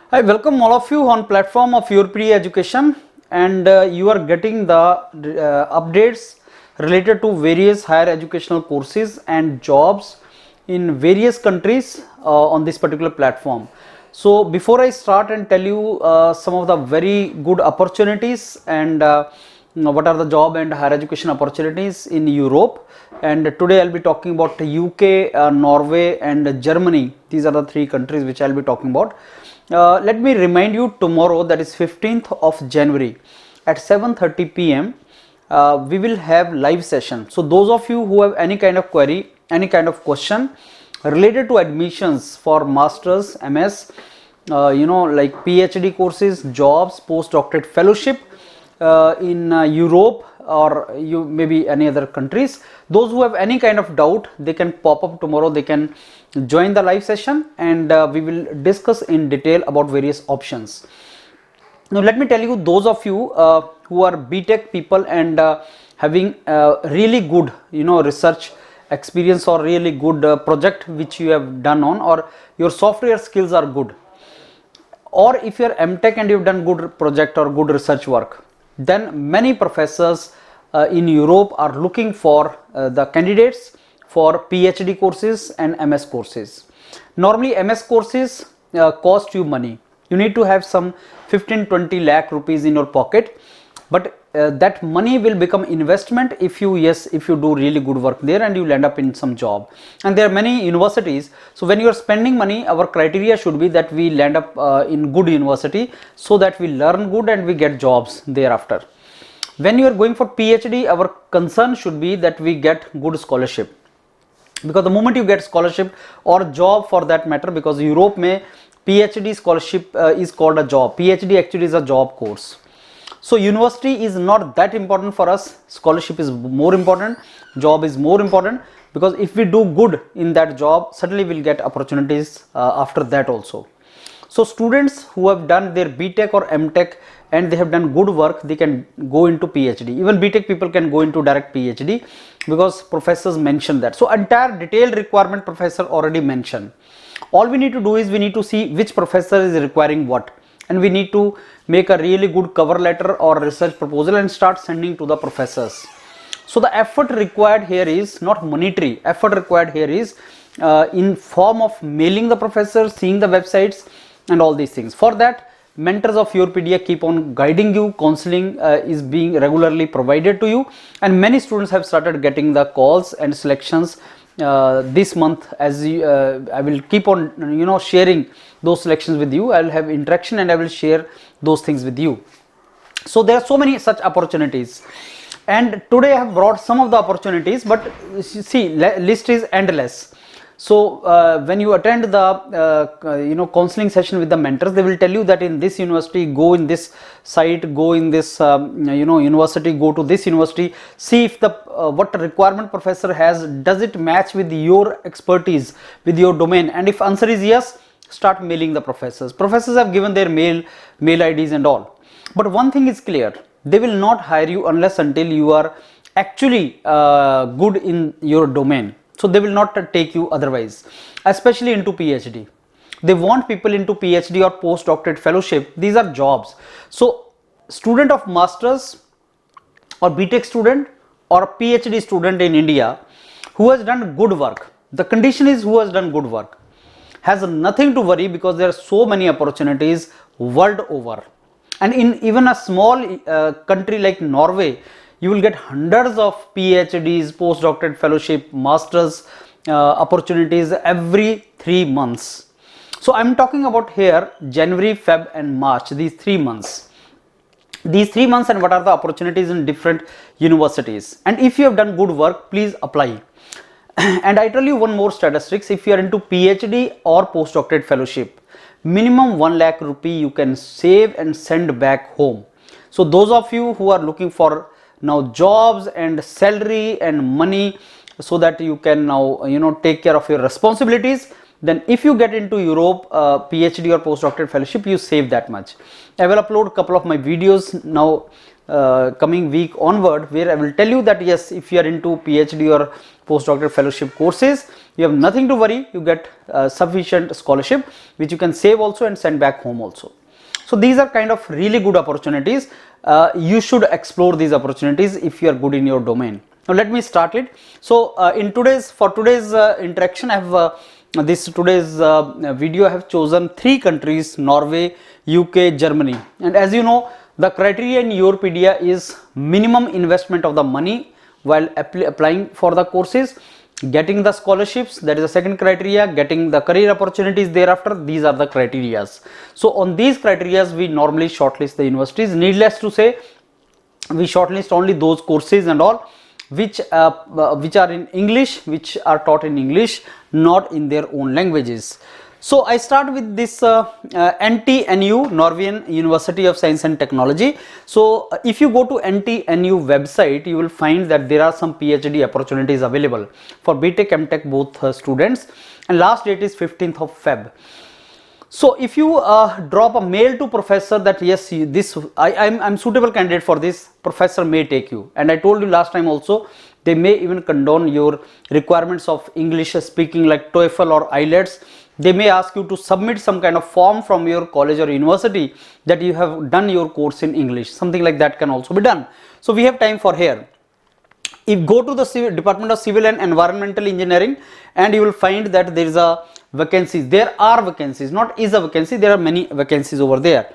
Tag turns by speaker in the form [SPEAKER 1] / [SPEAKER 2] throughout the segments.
[SPEAKER 1] I welcome all of you on platform of YourPedia Education, and you are getting the updates related to various higher educational courses and jobs in various countries on this particular platform. So before I start and tell you some of the very good opportunities and what are the job and higher education opportunities in Europe, and today I'll be talking about UK, Norway and Germany. These are the three countries which I'll be talking about. Let me remind you, tomorrow, that is 15th of January at 7:30 p.m. We will have live session. So those of you who have any kind of query, any kind of question related to admissions for masters, MS, like PhD courses, jobs, postdoctorate fellowship in Europe or you maybe any other countries, those who have any kind of doubt, they can pop up tomorrow, they can join the live session, and we will discuss in detail about various options. Now let me tell you, those of you who are BTech people and having really good research experience or really good project which you have done on, or your software skills are good, or if you are MTech and you have done good project or good research work, then many professors in Europe are looking for the candidates for PhD courses and MS courses. Normally MS courses cost you money. You need to have some 15-20 lakh rupees in your pocket, but that money will become investment if you do really good work there and you will end up in some job. And there are many universities, so when you are spending money, our criteria should be that we land up in good university so that we learn good and we get jobs thereafter. When you are going for PhD, our concern should be that we get good scholarship, because the moment you get scholarship or job for that matter, because Europe mein PhD scholarship is called a job. PhD actually is a job course. So university is not that important for us, scholarship is more important, job is more important, because if we do good in that job, certainly we will get opportunities after that also. So students who have done their BTech or MTech and they have done good work, they can go into PhD. Even BTech people can go into direct PhD because professors mention that. So entire detailed requirement professor already mentioned. All we need to do is we need to see which professor is requiring what, and we need to make a really good cover letter or research proposal and start sending to the professors. So the effort required here is not monetary, effort required here is in form of mailing the professors, seeing the websites and all these things. For that, mentors of YourPedia keep on guiding you, counseling is being regularly provided to you, and many students have started getting the calls and selections this month. As I will keep on sharing those selections with you. I will have interaction and I will share those things with you. So there are so many such opportunities, and today I have brought some of the opportunities, but see, list is endless. So when you attend the counseling session with the mentors, they will tell you that in this university, go in this site, go in this university, go to this university, see if the what requirement professor has, does it match with your expertise, with your domain, and if answer is yes, start mailing the professors. Professors have given their mail IDs and all, but one thing is clear, they will not hire you unless until you are actually good in your domain. So they will not take you otherwise, especially into PhD. They want people into PhD or postdoctorate fellowship. These are jobs. So student of masters or BTech student or PhD student in India who has done good work, the condition is who has done good work, has nothing to worry, because there are so many opportunities world over. And in even a small country like Norway, you will get hundreds of PhDs, postdoctorate fellowship, masters opportunities every 3 months. So I am talking about here January, Feb and March, these 3 months. These 3 months, and what are the opportunities in different universities. And if you have done good work, please apply. And I tell you one more statistics, if you are into PhD or postdoctorate fellowship, minimum 1 lakh rupee you can save and send back home. So those of you who are looking for now jobs and salary and money, so that you can now take care of your responsibilities, then if you get into Europe PhD or postdoctoral fellowship, you save that much. I will upload a couple of my videos now coming week onward, where I will tell you that yes, if you are into PhD or postdoctoral fellowship courses, you have nothing to worry. You get sufficient scholarship which you can save also and send back home also. So these are kind of really good opportunities. You should explore these opportunities if you are good in your domain. Now let me start it. So for today's interaction, I have today's video, I have chosen 3 countries: Norway, UK, Germany. And as you know, the criteria in YourPedia is minimum investment of the money while applying for the courses, getting the scholarships, that is the second criteria, getting the career opportunities thereafter. These are the criterias. So on these criterias we normally shortlist the universities. Needless to say, we shortlist only those courses and all which are in English, which are taught in English, not in their own languages. So I start with this Ntnu, Norwegian University of Science and Technology. So if you go to Ntnu website, you will find that there are some PhD opportunities available for BTech, MTech both students, and last date is 15th of Feb. So if you drop a mail to professor that yes, I'm suitable candidate for this, professor may take you. And I told you last time also, they may even condone your requirements of English speaking like TOEFL or IELTS. They may ask you to submit some kind of form from your college or university that you have done your course in English. Something like that can also be done. So we have time for here. If go to the Department of Civil and Environmental Engineering, and you will find that there is a vacancies. There are vacancies, not is a vacancy, there are many vacancies over there.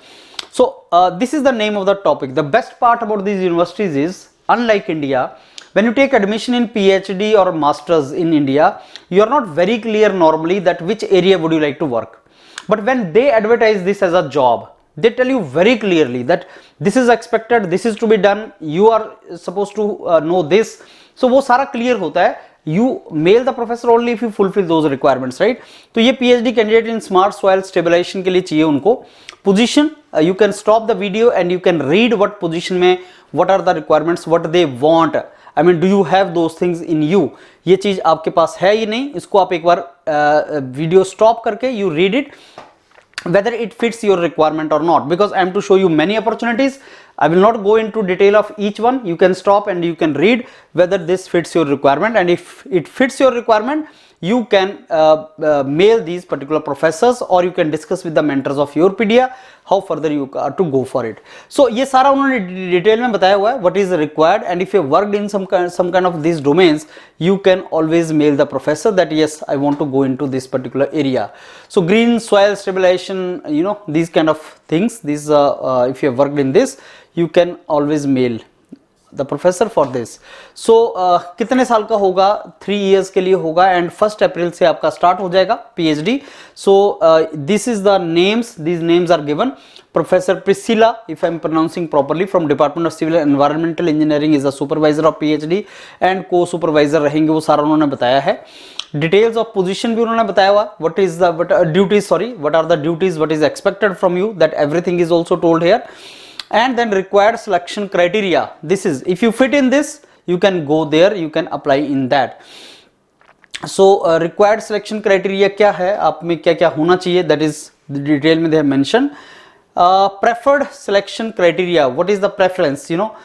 [SPEAKER 1] So this is the name of the topic. The best part about these universities is, unlike India, when you take admission in PhD or masters in India, you are not very clear normally that which area would you like to work. But when they advertise this as a job, they tell you very clearly that this is expected, this is to be done, you are supposed to know this. So वो सारा clear होता है. You mail the professor only if you fulfill those requirements, right? तो ये PhD candidate in smart soil stabilization के लिए चाहिए उनको. Position, you can stop the video and you can read what position में, what are the requirements, what they want. I mean, do you have those things in you? ये चीज आपके पास है या नहीं, इसको आप एक बार वीडियो स्टॉप करके you read it, whether it fits your requirement or not, because I am to show you many opportunities. I will not go into detail of each one. You can stop and you can read whether this fits your requirement, and if it fits your requirement, you can mail these particular professors, or you can discuss with the mentors of YourPedia how further you are to go for it. So ये सारा उन्होंने detail में बताया हुआ है what is required, and if you have worked in some kind of these domains, you can always mail the professor that yes, I want to go into this particular area. So green soil stabilization, you know, these kind of things, these if you have worked in this, you can always mail the professor for this. So कितने साल का होगा? 3 years के लिए होगा, and 1st April से आपका start हो जाएगा PhD. So this is the names, these names are given. Professor Priscilla, if I am pronouncing properly, from Department of Civil and Environmental Engineering, is the supervisor of PhD, and co-supervisor रहेंगे, वो सारा उन्होंने बताया है. Details of position भी उन्होंने बताया हुआ. What is the duties? Sorry, what are the duties? What is expected from you? That everything is also told here. And then required selection criteria. This is, if you fit in this, you can go there, you can apply in that. So required selection criteria क्या है, आप में क्या क्या होना चाहिए, that is the detail में they have mentioned. Preferred selection criteria, what is the preference, you know,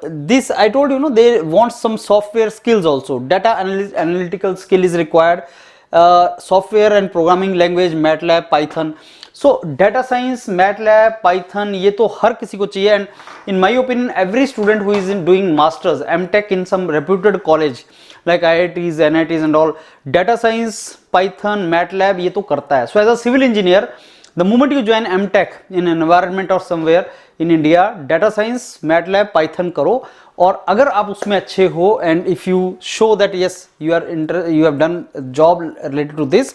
[SPEAKER 1] this I told you, they want some software skills also. Data analytical skill is required. Software and programming language, MATLAB, Python. So data science, MATLAB, Python, ये तो हर किसी को चाहिए. And in my opinion, every student who is doing masters, MTech in some reputed college like IITs, NITs and all, data science, Python, MATLAB ये तो करता है. So as a civil engineer, the moment you join MTech in an environment or somewhere in India, data science, MATLAB, Python करो, और अगर आप उसमें अच्छे हो, and if you show that yes, you have done a job related to this,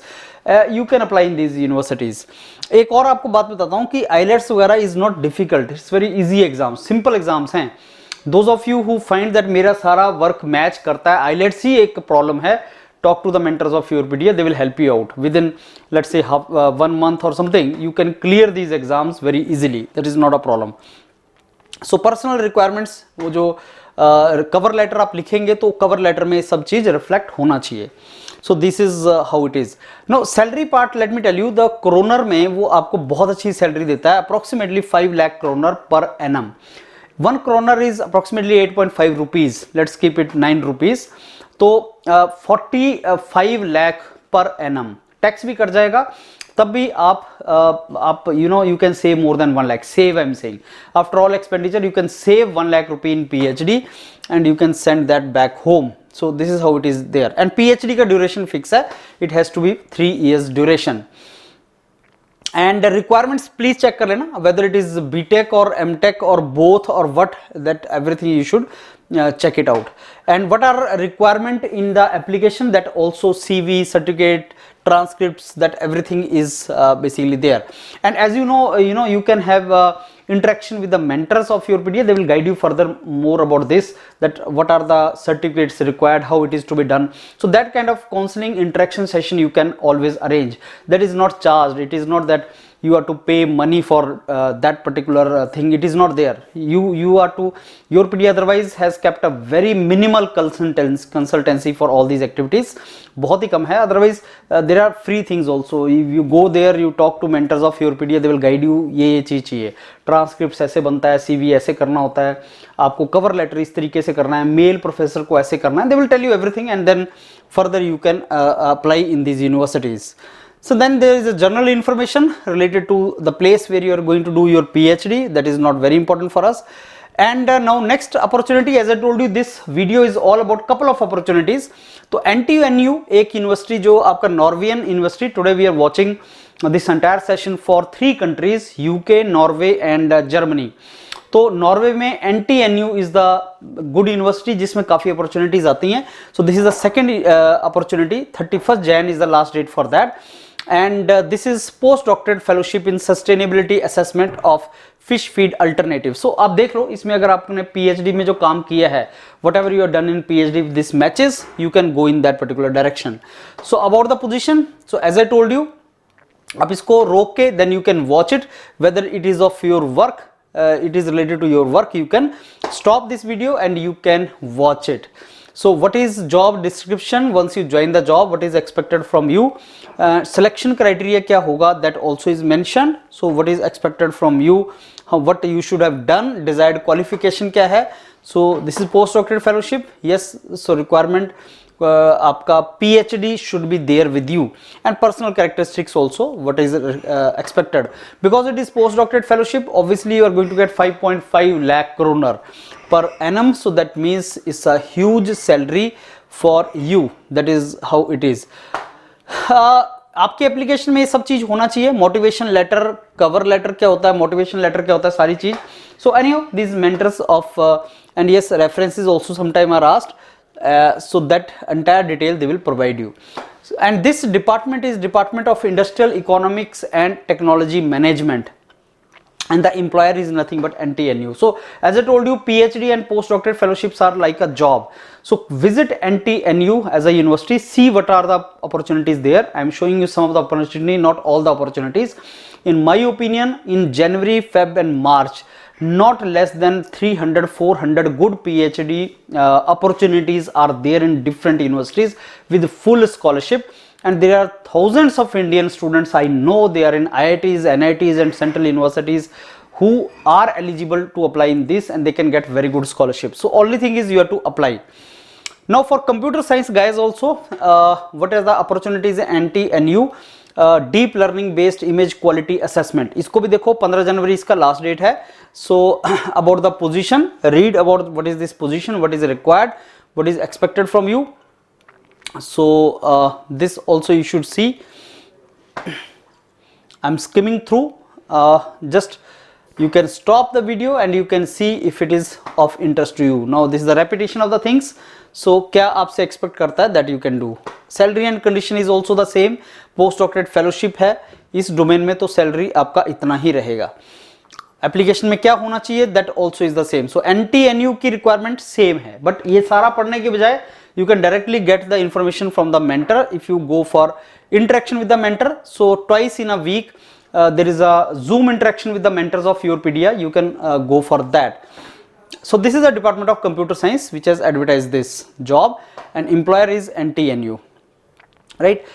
[SPEAKER 1] you can apply in these universities. एक और आपको बात बताता हूँ कि IELTS वगैरह is not difficult, it's very easy exams, simple exams हैं. Those of you who find that मेरा सारा work match करता है, IELTS ही एक problem है, talk to the mentors of YourPedia, they will help you out. Within, let's say 1 month or something, you can clear these exams very easily. That is not a problem. So personal requirements, वो जो cover letter आप लिखेंगे तो cover letter में सब चीज reflect होना चाहिए. So this is how it is. Now salary part, let me tell you, the kroner में वो आपको बहुत अच्छी सैलरी देता है, approximately 5 lakh kroner per annum. 1 kroner is approximately 8.5 rupees. Let's keep it 9 rupees. तो 45 lakh per annum. टैक्स भी cut जाएगा, तब भी आप you can save more than 1 lakh. Save, I'm saying. After all expenditure, you can save 1 lakh rupee in PhD and you can send that back home. So this is how it is there. And PhD का duration fix है. It has to be 3 years duration. And the requirements please check कर लेना, whether it is BTech or MTech or both or what, that everything you should check it out. And what are requirement in the application, that also CV, certificate, transcripts, that everything is basically there. And as you know, you can have interaction with the mentors of YourPedia. They will guide you further more about this, that what are the certificates required, how it is to be done. So that kind of counseling interaction session you can always arrange. That is not charged. It is not that you have to pay money for that particular thing. It is not there. You are to, YourPedia otherwise has kept a very minimal consultancy for all these activities. बहुत ही कम है. Otherwise there are free things also. If you go there, you talk to mentors of YourPedia, they will guide you. ये चीज चाहिए, transcript ऐसे बनता है, CV ऐसे करना होता है, आपको कवर लेटर इस तरीके से करना है, मेल प्रोफेसर को ऐसे करना है. They will tell you everything and then further you can apply in these universities. So then there is a general information related to the place where you are going to do your PhD. That is not very important for us. And now next opportunity, as I told you, this video is all about couple of opportunities. तो NTNU एक university जो आपका Norvian University, today we are watching this entire session for 3 countries, UK, Norway and Germany. तो Norway में NTNU is the good university जिसमें काफी opportunities आती हैं. So this is the second opportunity. 31st Jan is the last date for that. And this is post doctorate fellowship in sustainability assessment of fish feed alternative. सो आप देख लो, इसमें अगर आपने PhD में जो काम किया है, whatever you are done in PhD, this matches, you can go in that particular direction. So about the position, so as I told you, आप इसको रोक के then you can watch it, whether it is of your work, it is related to your work, you can stop this video and you can watch it. So what is job description once you join the job, what is expected from you, selection criteria क्या होगा, that also is mentioned. So what is expected from you, what you should have done, desired qualification क्या है. So this is postdoctoral fellowship, yes. So requirement आपका PhD should be there with you, and personal characteristics also, what is expected. Because it is postdoctorate fellowship, obviously you are going to get 5.5 lakh kroner per annum. So that means it's a huge salary for you. That is how it is. आपके application में ये सब चीज होना चाहिए. Motivation letter, cover letter क्या होता है, मोटिवेशन लेटर क्या होता है, सारी चीज. सो anyhow these mentors of and yes, references also sometime are asked. So that entire detail they will provide you. And this department is Department of Industrial Economics and Technology Management, and the employer is nothing but NTNU. So as I told you, PhD and postdoctorate fellowships are like a job. So visit NTNU as a university, see what are the opportunities there. I am showing you some of the opportunities, not all the opportunities. In my opinion, in January, Feb and March, not less than 300-400 good PhD opportunities are there in different universities with full scholarship. And there are thousands of Indian students, I know, they are in IITs, NITs and central universities who are eligible to apply in this, and they can get very good scholarship. So only thing is you have to apply. Now for computer science guys also, what are the opportunities in NTNU? Deep learning based image quality assessment, इसको भी देखो, 15 जनवरी इसका last date है. सो about the position, read about what is this position, what is required, what is expected from you. So this also you should see. I am skimming through, just you can stop the video and you can see if it is of interest to you. Now this is the repetition of the things. So क्या आपसे expect करता है, that you can do. Salary and condition is also the same. Postdoctorate fellowship है, इस domain में तो salary आपका इतना ही रहेगा. एप्लीकेशन में क्या होना चाहिए, that also is the same. So NTNU की रिक्वायरमेंट सेम है, बट ये सारा पढ़ने के बजाय you can directly get the information from the mentor if you go for interaction with the mentor. So twice in a week there is a Zoom interaction with the mentors of YourPedia. You can go for that. So this is the Department of Computer Science which has advertised this job, and employer is Ntnu, right?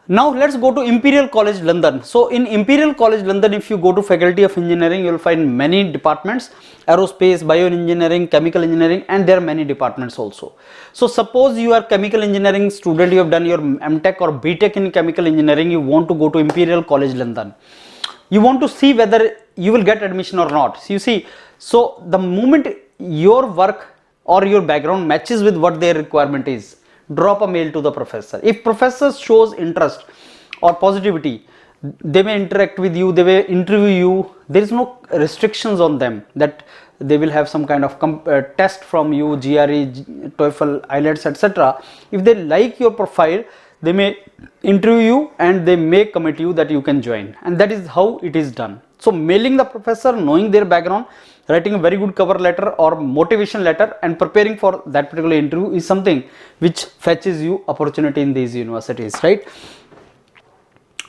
[SPEAKER 1] Now let's go to Imperial College London. So in Imperial College London, if you go to Faculty of Engineering, you will find many departments: aerospace, bioengineering, chemical engineering, and there are many departments also. So suppose you are chemical engineering student, you have done your MTech or BTech in chemical engineering, you want to go to Imperial College London. You want to see whether you will get admission or not. So you see, so the moment your work or your background matches with what their requirement is, drop a mail to the professor. If professor shows interest or positivity, they may interact with you, they may interview you. There is no restrictions on them that they will have some kind of test from you, GRE, TOEFL, IELTS, etc. If they like your profile, they may interview you and they may commit you that you can join, and that is how it is done. So mailing the professor, knowing their background, writing a very good cover letter or motivation letter, and preparing for that particular interview is something which fetches you opportunity in these universities, right?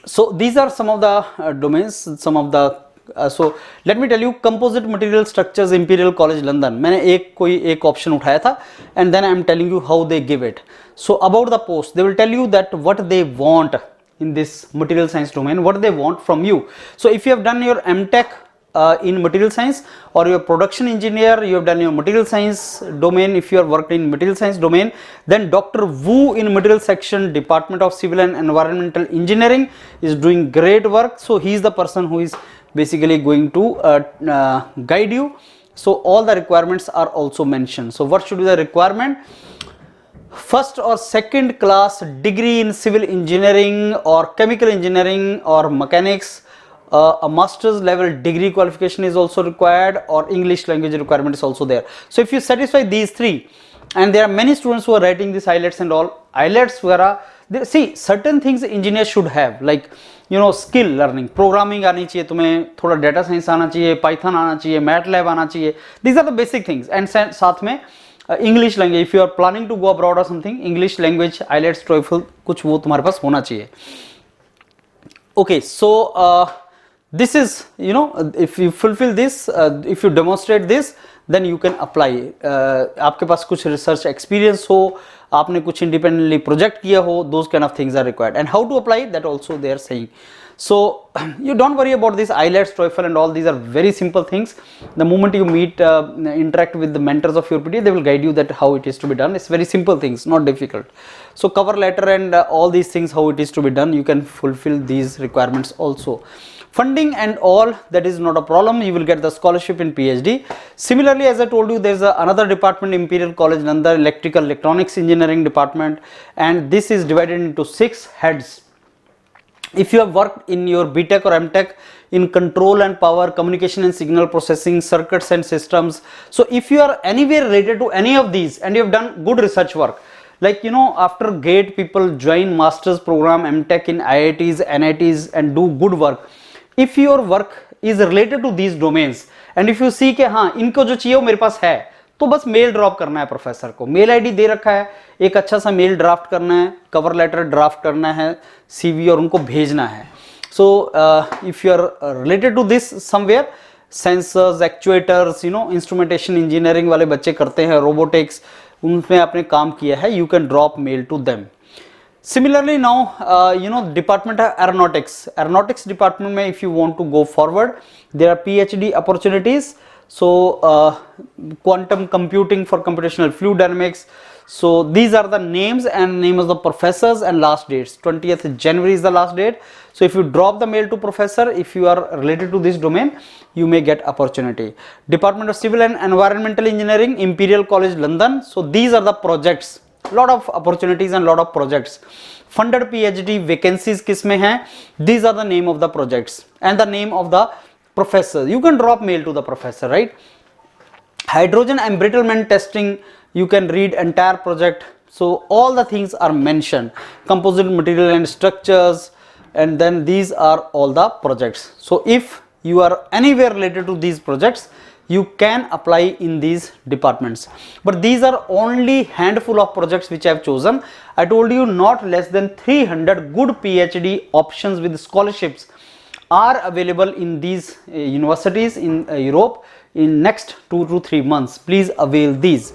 [SPEAKER 1] So these are some of the domains, some of the so let me tell you, composite material structures, Imperial College London. मैंने एक option उठाया था, and then I am telling you how they give it. So about the post, they will tell you that what they want in this material science domain, what they want from you. So if you have done your MTech in material science, or your production engineer, you have done your material science domain, if you are worked in material science domain, then Dr. Wu in material section, Department of Civil and Environmental Engineering, is doing great work. So he is the person who is basically going to guide you. So all the requirements are also mentioned. So what should be the requirement? First or second class degree in civil engineering or chemical engineering or mechanics. A master's level degree qualification is also required, or English language requirement is also there. So if you satisfy these three, and there are many students who are writing this IELTS and all, IELTS वगैरह, see certain things engineers should have, like you know, skill learning, programming आनी चाहिए तुम्हें, थोड़ा data science आना चाहिए, Python आना चाहिए, MATLAB आना चाहिए. These are the basic things, and साथ में English language, if you are planning to go abroad or something, English language, IELTS, TOEFL, कुछ वो तुम्हारे पास होना चाहिए. Okay, so this is, you know, if you fulfill this, if you demonstrate this, then you can apply. आपके पास कुछ research experience हो, आपने कुछ independently project किया हो, those kind of things are required. And how to apply, that also they are saying. So you don't worry about this IELTS, TOEFL and all. These are very simple things. The moment you meet, interact with the mentors of YourPedia, they will guide you that how it is to be done. It's very simple things, not difficult. So cover letter and all these things, how it is to be done, you can fulfill these requirements also. Funding and all, that is not a problem. You will get the scholarship in PhD. Similarly, as I told you, there is another department, Imperial College London, Electrical Electronics Engineering Department, and this is divided into 6 heads. If you have worked in your BTech or MTech in control and power, communication and signal processing, circuits and systems, so if you are anywhere related to any of these and you have done good research work, like you know, after GATE people join master's program, MTech in IITs, NITs and do good work. If your work is related to these domains and if you see कि हाँ इनको जो चाहिए वो मेरे पास है, तो बस मेल ड्रॉप करना है प्रोफेसर को. मेल आईडी दे रखा है, एक अच्छा सा मेल ड्राफ्ट करना है, कवर लेटर ड्राफ्ट करना है, CV और उनको भेजना है. So if you are related to this somewhere, sensors, actuators, you know, instrumentation engineering वाले बच्चे करते हैं, robotics, उनमें आपने काम किया है, you can drop mail to them. Similarly now, you know, department of aeronautics department mein, if you want to go forward, there are PhD opportunities. So quantum computing for computational fluid dynamics. So these are the names and names of the professors and last dates. 20th January is the last date. So if you drop the mail to professor, if you are related to this domain, you may get opportunity. Department of Civil and Environmental Engineering, Imperial College London. So these are the projects. Lot of opportunities and lot of projects. Funded PhD vacancies किसमें हैं? These are the name of the projects and the name of the professor. You can drop mail to the professor, right? Hydrogen embrittlement testing, you can read entire project. So all the things are mentioned. Composite material and structures, and then these are all the projects. So if you are anywhere related to these projects, you can apply in these departments. But these are only handful of projects which I have chosen. I told you not less than 300 good PhD options with scholarships are available in these universities in Europe. in next 2 to 3 months. Please avail these.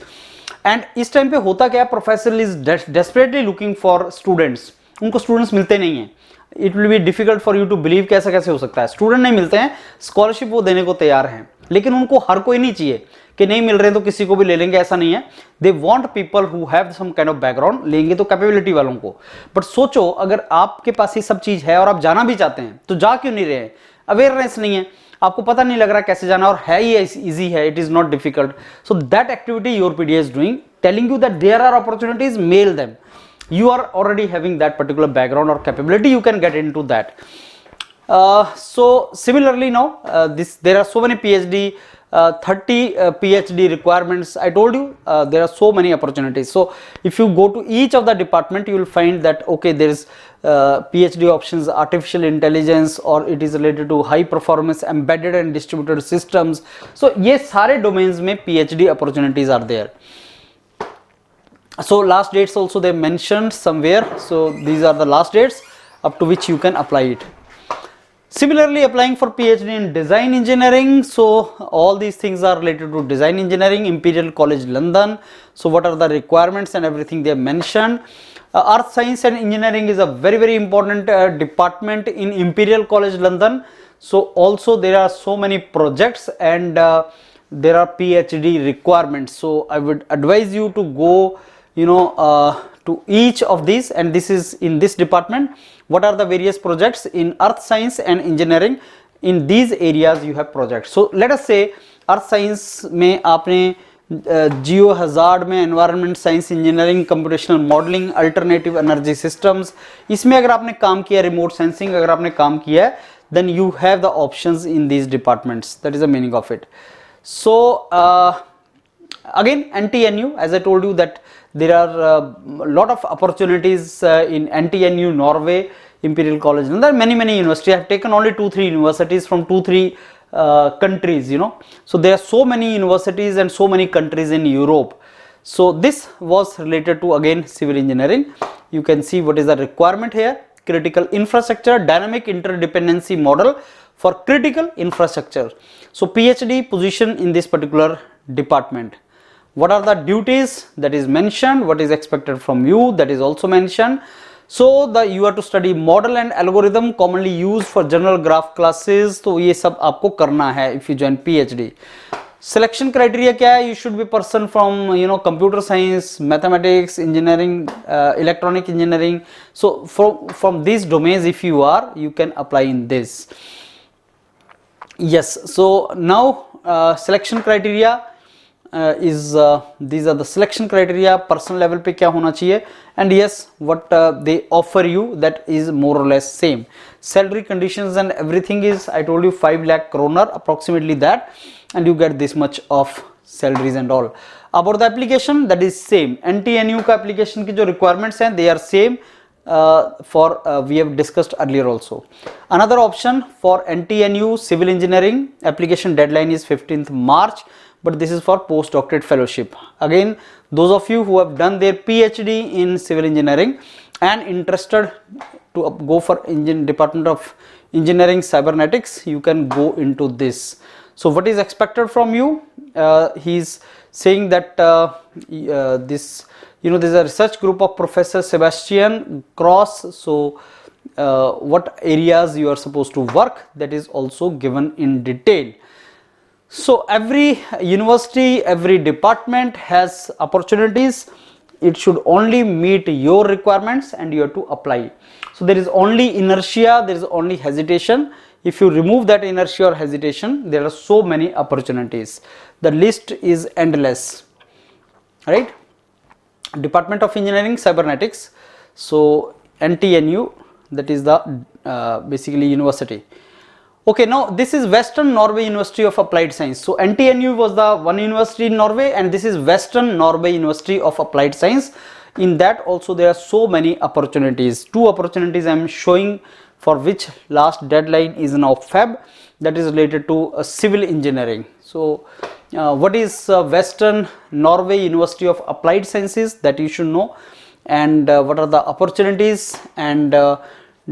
[SPEAKER 1] And इस टाइम पे होता क्या है, professor is desperately looking for students, उनको students मिलते नहीं हैं. It will be difficult for you to believe, कैसे कैसे हो सकता है, स्टूडेंट नहीं मिलते हैं, स्कॉलरशिप वो देने को तैयार हैं, लेकिन उनको हर कोई नहीं चाहिए कि नहीं मिल रहे हैं तो किसी को भी ले लेंगे, ऐसा नहीं है. They want people who have some kind of background, लेंगे तो कैपेबिलिटी वालों को. बट सोचो अगर आपके पास ये सब चीज है और आप जाना भी चाहते हैं तो जा क्यों नहीं रहे हैं, अवेयरनेस नहीं है, आपको पता नहीं लग रहा कैसे जाना, और है ये इजी है, it is not difficult. So that activity YourPedia is doing, telling you that there are opportunities, mail them. You are already having that particular background or capability, you can get into that. So similarly now there are so many PhD, 30 PhD requirements. I told you there are so many opportunities. So if you go to each of the department, you will find that okay, there is PhD options, artificial intelligence, or it is related to high performance embedded and distributed systems. So ये सारे domains में PhD opportunities are there. So last dates also they mentioned somewhere, so these are the last dates up to which you can apply it. Similarly, applying for PhD in design engineering, so all these things are related to design engineering, Imperial College London. So what are the requirements and everything they have mentioned. Earth science and engineering is a very important department in Imperial College London. So also there are so many projects and there are PhD requirements. So I would advise you to go to each of these, and this is in this department. What are the various projects in earth science and engineering? In these areas you have projects. So let us say earth science में आपने जियो hazard में, environment science engineering, computational modelling, alternative energy systems, इसमें अगर आपने काम किया, remote sensing अगर आपने काम किया है, then you have the options in these departments. That is the meaning of it. So again NTNU, as I told you that there are a lot of opportunities in NTNU, Norway, Imperial College, and there are many universities. I have taken only 2-3 universities from 2-3 countries, so there are so many universities and so many countries in Europe. So this was related to again civil engineering. You can see what is the requirement here: critical infrastructure, dynamic interdependency model for critical infrastructure. So PhD position in this particular department. What are the duties, that is mentioned. What is expected from you, that is also mentioned. So you have to study model and algorithm commonly used for general graph classes. तो ये सब आपको करना है if you join PhD. Selection criteria क्या है? You should be person from computer science, mathematics, engineering, electronic engineering. So from these domains if you are, you can apply in this. Yes, so now selection criteria is these are the selection criteria. Personal level पे क्या होना चाहिए, and yes, what they offer you, that is more or less same. Salary conditions and everything is, I told you, 5 lakh kroner approximately that, and you get this much of salaries and all. About the application, that is same. NTNU का application की जो requirements हैं, they are same for we have discussed earlier also. Another option for NTNU civil engineering, application deadline is 15th March. But this is for postdoctorate fellowship. Again, those of you who have done their PhD in civil engineering and interested to go for Department of Engineering Cybernetics, you can go into this. So what is expected from you? He is saying that this there is a research group of Professor Sebastian Cross. So what areas you are supposed to work, that is also given in detail. So every university, every department has opportunities. It should only meet your requirements and you have to apply. So there is only inertia, there is only hesitation. If you remove that inertia or hesitation, there are so many opportunities. The list is endless, right? Department of Engineering Cybernetics. So NTNU, that is the basically university. Okay, now this is Western Norway University of Applied Science. So NTNU was the one university in Norway, and this is Western Norway University of Applied Science. In that also there are so many opportunities. 2 opportunities I am showing, for which last deadline is now Feb. That is related to civil engineering. So what is Western Norway University of Applied Sciences, that you should know, and what are the opportunities, and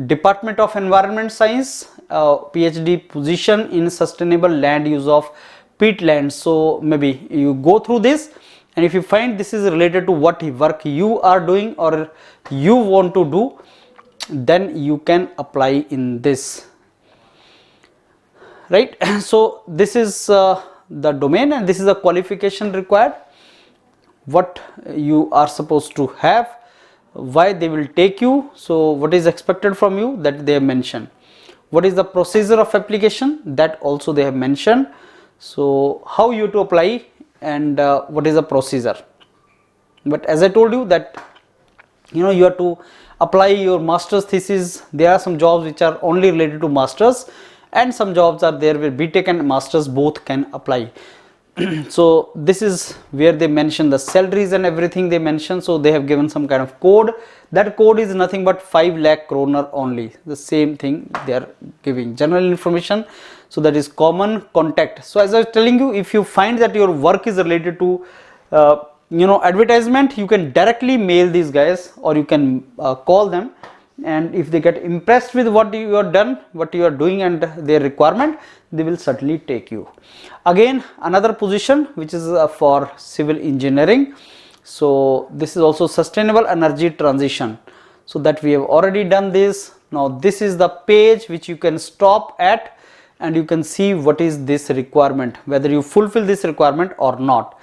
[SPEAKER 1] Department of Environment Science, PhD position in sustainable land use of peatlands. So maybe you go through this, and if you find this is related to what work you are doing or you want to do, then you can apply in this, right? So this is the domain, and this is the qualification required, what you are supposed to have, why they will take you, so what is expected from you, that they have mentioned. What is the procedure of application, that also they have mentioned. So how you to apply, and what is the procedure. But as I told you that you have to apply your master's thesis. There are some jobs which are only related to masters, and some jobs are there where BTech and masters both can apply. So this is where they mention the salaries and everything they mention. So they have given some kind of code. That code is nothing but 5 lakh kroner only. The same thing they are giving. General information. So that is common contact. So as I was telling you, if you find that your work is related to advertisement, you can directly mail these guys, or you can call them, and if they get impressed with what you are done, what you are doing and their requirement, they will certainly take you. Again, another position which is for civil engineering. So this is also sustainable energy transition. So that we have already done this. Now this is the page which you can stop at, and you can see what is this requirement, whether you fulfill this requirement or not.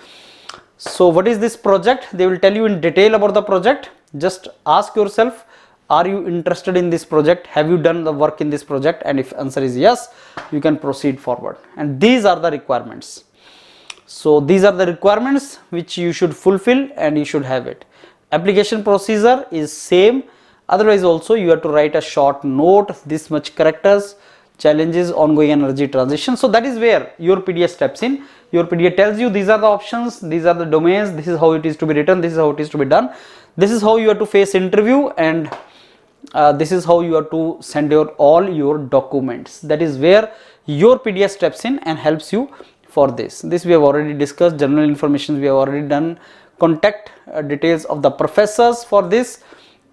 [SPEAKER 1] So what is this project? They will tell you in detail about the project. Just ask yourself, are you interested in this project? Have you done the work in this project? And if answer is yes, you can proceed forward. And these are the requirements. So these are the requirements which you should fulfill, and you should have it. Application procedure is same. Otherwise also you have to write a short note, this much characters, challenges, ongoing energy transition. So that is where YourPedia steps in. YourPedia tells you these are the options, these are the domains, this is how it is to be written, this is how it is to be done, this is how you have to face interview, and this is how you have to send all your documents. That is where YourPedia steps in and helps you for this. This we have already discussed. General information we have already done. Contact details of the professors for this,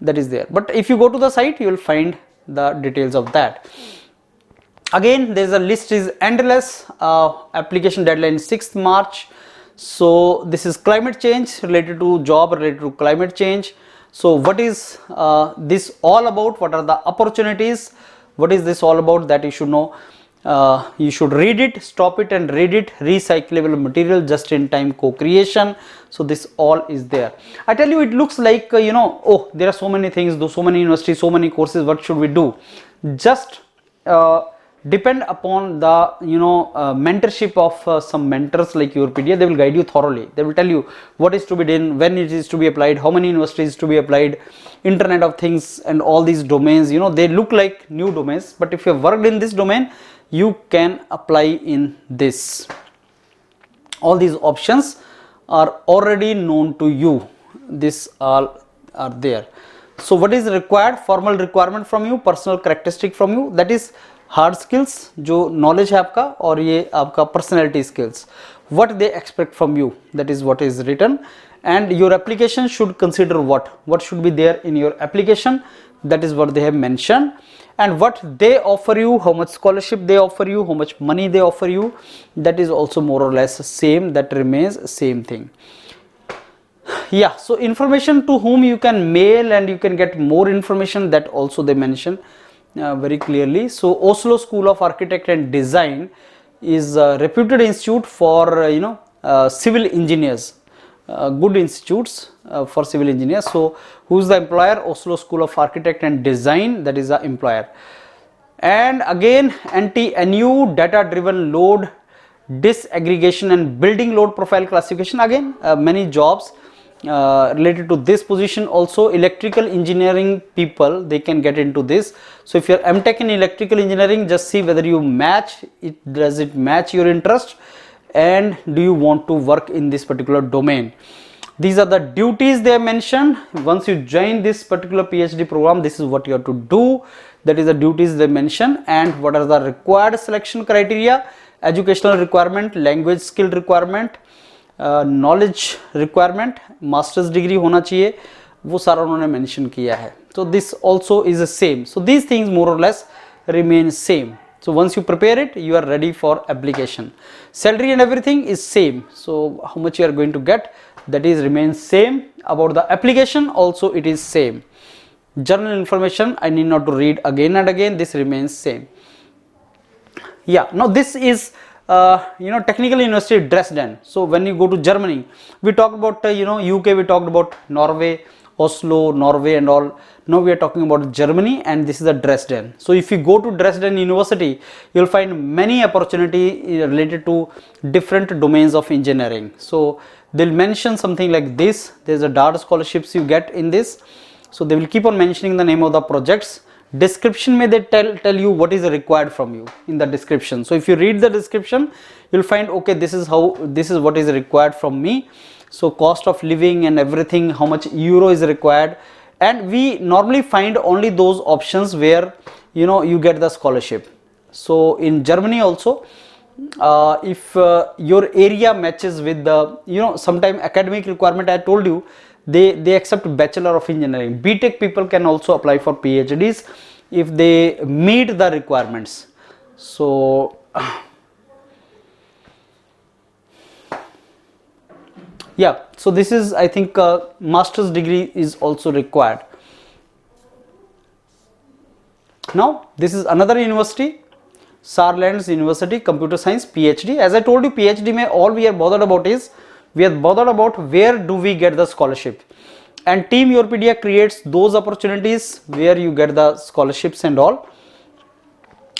[SPEAKER 1] that is there. But if you go to the site, you will find the details of that. Again, there is a list is endless. Application deadline 6th March. So this is climate change, related to job related to climate change. So what is this all about? What are the opportunities? What is this all about? That you should know. You should read it, stop it and read it. Recyclable material, just in time co-creation. So this all is there. I tell you, it looks like oh, there are so many things, so many universities, so many courses, what should we do? Just depend upon the mentorship of some mentors like YourPedia. They will guide you thoroughly. They will tell you what is to be done, when it is to be applied, how many universities to be applied, Internet of Things, and all these domains. They look like new domains, but if you have worked in this domain, you can apply in this. All these options are already known to you. This all are there. So what is required? Formal requirement from you, personal characteristic from you, that is hard skills जो knowledge है आपका, और ये आपका personality skills, what they expect from you, that is what is written. And your application should consider what should be there in your application, that is what they have mentioned. And what they offer you, how much scholarship they offer you, how much money they offer you, that is also more or less same, that remains same thing. Yeah, so information to whom you can mail and you can get more information, that also they mention very clearly. So Oslo School of Architect and Design is a reputed institute for civil engineers, good institutes for civil engineers. So who is the employer? Oslo School of Architect and Design, that is the employer. And again, Ntnu, data driven load disaggregation and building load profile classification. Again, many jobs related to this position. Also electrical engineering people, they can get into this. So if you are MTech in electrical engineering, just see whether you match it, does it match your interest, and do you want to work in this particular domain. These are the duties they mentioned. Once you join this particular PhD program, this is what you have to do, that is the duties they mention. And what are the required selection criteria? Educational requirement, language skill requirement, knowledge requirement, master's degree होना चाहिए, वो सारा उन्होंने mention किया है. तो this also is same. So these things more or less remain same. So once you prepare it, you are ready for application. Salary and everything is same. So how much you are going to get, that is remains same. About the application also it is same. General information I need not to read again and again, this remains same. Yeah, now this is Technical University Dresden. So when you go to Germany, we talked about UK, we talked about Norway, Oslo, Norway and all. Now we are talking about Germany, and this is a Dresden. So if you go to Dresden University, you will find many opportunity related to different domains of engineering. So they will mention something like this. There is a DART scholarships you get in this. So they will keep on mentioning the name of the projects. Description may they tell you what is required from you in the description. So if you read the description, you'll find, okay, this is what is required from me. So cost of living and everything, how much euro is required, and we normally find only those options where you get the scholarship. So in Germany also, if your area matches with the sometime academic requirement, I told you they accept Bachelor of Engineering. BTech people can also apply for PhDs if they meet the requirements. So yeah, so this is, I think, master's degree is also required. Now this is another university, Saarland's University, Computer Science, PhD. As I told you, PhD mein all we are bothered about is, we are bothered about where do we get the scholarship, and Team YourPedia creates those opportunities where you get the scholarships and all.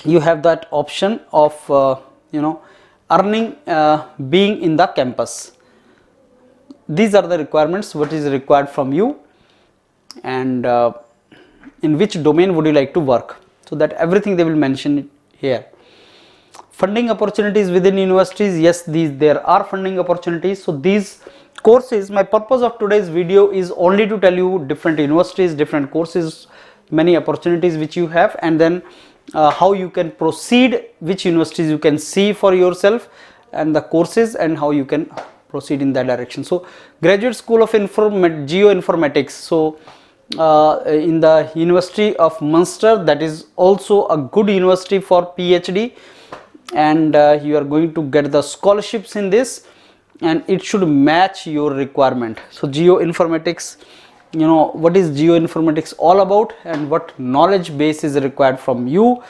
[SPEAKER 1] You have that option of earning being in the campus. These are the requirements, what is required from you, and in which domain would you like to work. So that everything they will mention it here. Funding opportunities within universities, yes, there are funding opportunities. So these courses, my purpose of today's video is only to tell you different universities, different courses, many opportunities which you have, and then how you can proceed, which universities you can see for yourself, and the courses, and how you can proceed in that direction. So Graduate School of Geoinformatics, so in the University of Munster, that is also a good university for PhD, and you are going to get the scholarships in this, and it should match your requirement. So geoinformatics, what is geoinformatics all about, and what knowledge base is required from you,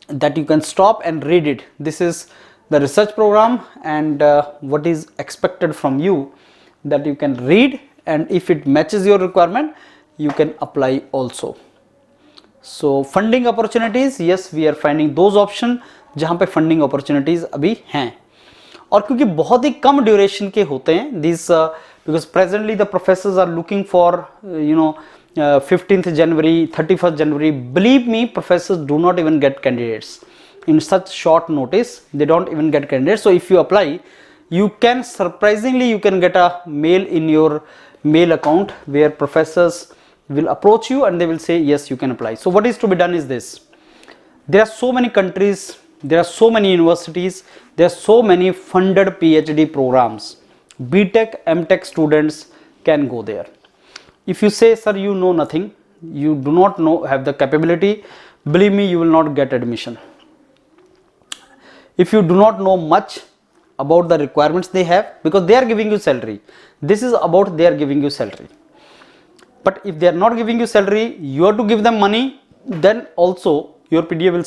[SPEAKER 1] that you can stop and read it. This is the research program, and what is expected from you, that you can read, and if it matches your requirement, you can apply also. So funding opportunities, yes, we are finding those option जहाँ पे funding opportunities अभी हैं, और क्योंकि बहुत ही कम duration के होते हैं this, because presently the professors are looking for 15th January, 31st January. Believe me, professors do not even get candidates in such short notice. They don't even get candidates. So if you apply, you can surprisingly you can get a mail in your mail account where professors will approach you and they will say yes, you can apply. So what is to be done is this: there are so many countries, there are so many universities, there are so many funded PhD programs. BTech, MTech students can go there. If you say, sir, you know nothing, you do not know, have the capability, believe me, you will not get admission. If you do not know much about the requirements they have, because they are giving you salary, this is about they are giving you salary. But if they are not giving you salary, you have to give them money. Then also YourPedia will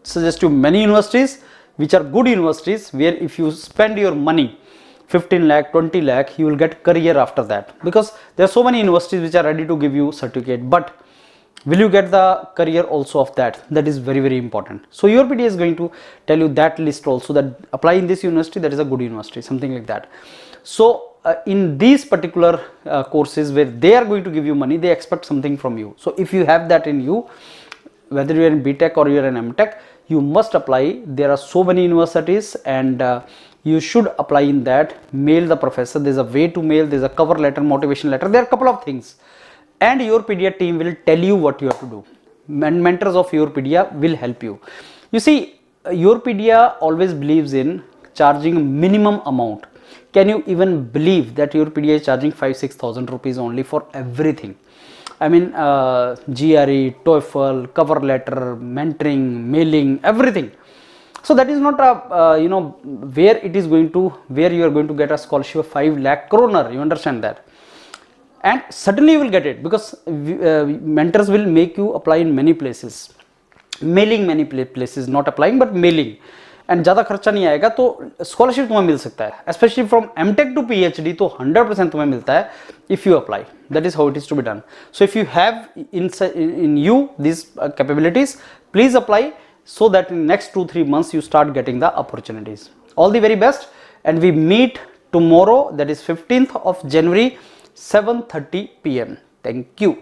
[SPEAKER 1] suggest you many universities which are good universities, where if you spend your money 15 lakh, 20 lakh, you will get career after that, because there are so many universities which are ready to give you certificate, but will you get the career also of that? That is very, very important. So YourPedia is going to tell you that list also, that apply in this university, that is a good university, something like that. So in these particular courses where they are going to give you money, they expect something from you. So if you have that in you, whether you are in BTech or you are in MTech, you must apply. There are so many universities, and you should apply in that. Mail the professor. There is a way to mail. There is a cover letter, motivation letter. There are a couple of things, and YourPedia team will tell you what you have to do. And mentors of YourPedia will help you. You see, YourPedia always believes in charging minimum amount. Can you even believe that YourPedia is charging 5,000-6,000 rupees only for everything? I mean GRE, TOEFL, cover letter, mentoring, mailing, everything. So that is not a where it is going to, where you are going to get a scholarship of 5 lakh kroner, you understand that, and certainly you will get it, because mentors will make you apply in many places, mailing many places, not applying but mailing, and ज़्यादा खर्चा नहीं आएगा, तो scholarship तुम्हें मिल सकता है, specially from MTech to PhD तो 100% तुम्हें मिलता है if you apply. That is how it is to be done. So if you have in you these capabilities, please apply, so that in next 2-3 months you start getting the opportunities. All the very best, and we meet tomorrow, that is 15th of January, 7:30 PM. Thank you.